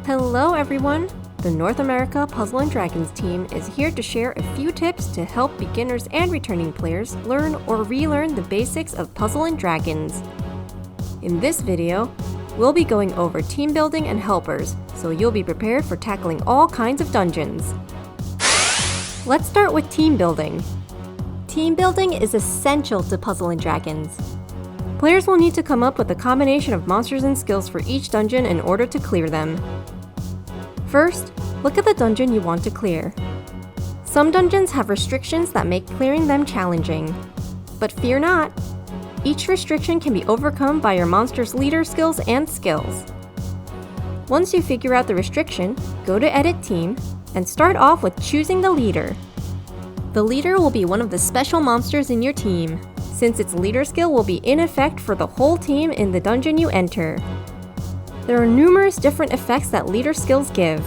Hello everyone! The North America Puzzle & Dragons team is here to share a few tips to help beginners and returning players learn or relearn the basics of Puzzle & Dragons. In this video, we'll be going over team building and helpers, so you'll be prepared for tackling all kinds of dungeons. Let's start with team building. Team building is essential to Puzzle & Dragons. Players will need to come up with a combination of monsters and skills for each dungeon in order to clear them. First, look at the dungeon you want to clear. Some dungeons have restrictions that make clearing them challenging. But fear not! Each restriction can be overcome by your monster's leader skills and skills. Once you figure out the restriction, go to Edit Team and start off with choosing the leader. The leader will be one of the special monsters in your team, since its leader skill will be in effect for the whole team in the dungeon you enter. There are numerous different effects that leader skills give.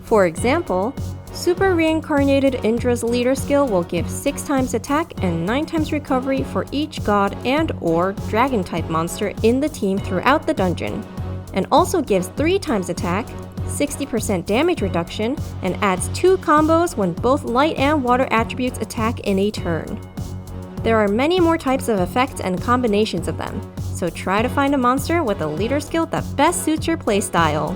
For example, Super Reincarnated Indra's leader skill will give 6 times attack and 9 times recovery for each god and/or dragon type monster in the team throughout the dungeon, and also gives 3 times attack, 60% damage reduction, and adds 2 combos when both light and water attributes attack in a turn. There are many more types of effects and combinations of them, so try to find a monster with a leader skill that best suits your playstyle.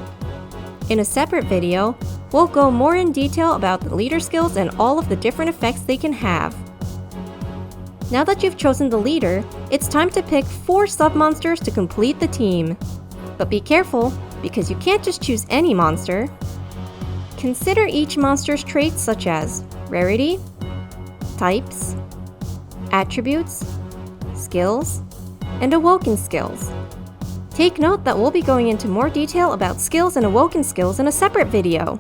In a separate video, we'll go more in detail about the leader skills and all of the different effects they can have. Now that you've chosen the leader, it's time to pick 4 sub-monsters to complete the team. But be careful, because you can't just choose any monster. Consider each monster's traits such as rarity, types, attributes, skills, and awoken skills. Take note that we'll be going into more detail about skills and awoken skills in a separate video.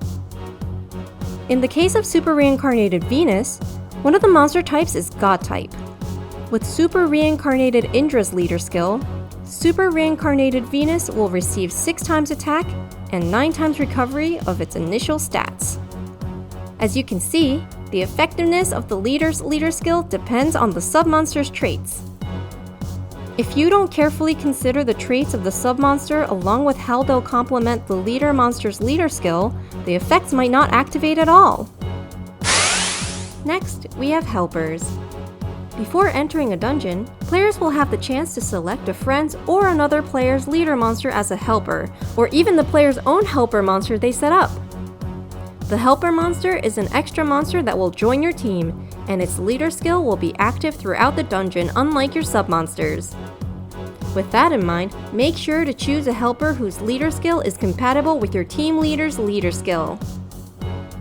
In the case of Super Reincarnated Venus, one of the monster types is God type. With Super Reincarnated Indra's leader skill, Super Reincarnated Venus will receive 6 times attack and 9 times recovery of its initial stats. As you can see, the effectiveness of the leader's leader skill depends on the sub-monster's traits. If you don't carefully consider the traits of the sub-monster along with how they'll complement the leader monster's leader skill, the effects might not activate at all. Next, we have helpers. Before entering a dungeon, players will have the chance to select a friend's or another player's leader monster as a helper, or even the player's own helper monster they set up. The helper monster is an extra monster that will join your team, and its leader skill will be active throughout the dungeon unlike your sub-monsters. With that in mind, make sure to choose a helper whose leader skill is compatible with your team leader's leader skill.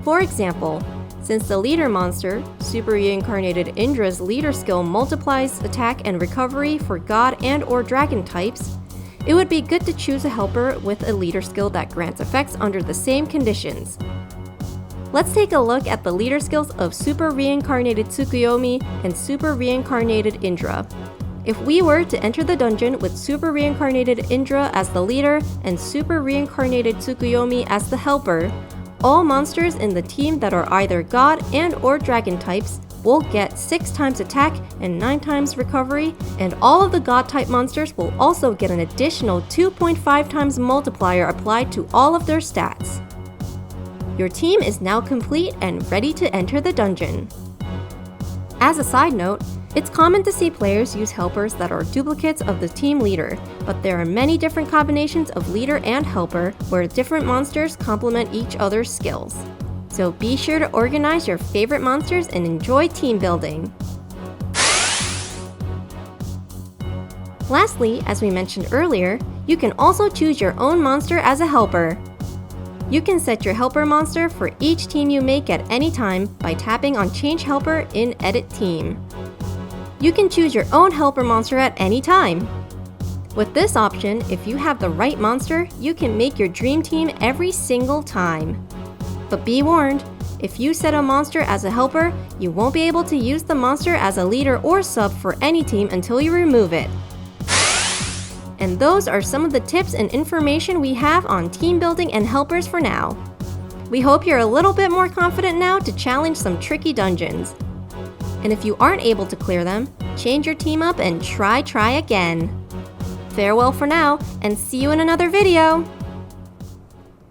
For example, since the leader monster, Super Reincarnated Indra's leader skill multiplies attack and recovery for god and/or dragon types, it would be good to choose a helper with a leader skill that grants effects under the same conditions. Let's take a look at the leader skills of Super Reincarnated Tsukuyomi and Super Reincarnated Indra. If we were to enter the dungeon with Super Reincarnated Indra as the leader and Super Reincarnated Tsukuyomi as the helper, all monsters in the team that are either god and/or dragon types will get 6 times attack and 9 times recovery, and all of the god type monsters will also get an additional 2.5 times multiplier applied to all of their stats. Your team is now complete and ready to enter the dungeon. As a side note, it's common to see players use helpers that are duplicates of the team leader, but there are many different combinations of leader and helper where different monsters complement each other's skills. So be sure to organize your favorite monsters and enjoy team building. Lastly, as we mentioned earlier, you can also choose your own monster as a helper. You can set your helper monster for each team you make at any time by tapping on Change Helper in Edit Team. You can choose your own helper monster at any time. With this option, if you have the right monster, you can make your dream team every single time. But be warned, if you set a monster as a helper, you won't be able to use the monster as a leader or sub for any team until you remove it. And those are some of the tips and information we have on team building and helpers for now. We hope you're a little bit more confident now to challenge some tricky dungeons. And if you aren't able to clear them, change your team up and try again. Farewell for now, and see you in another video!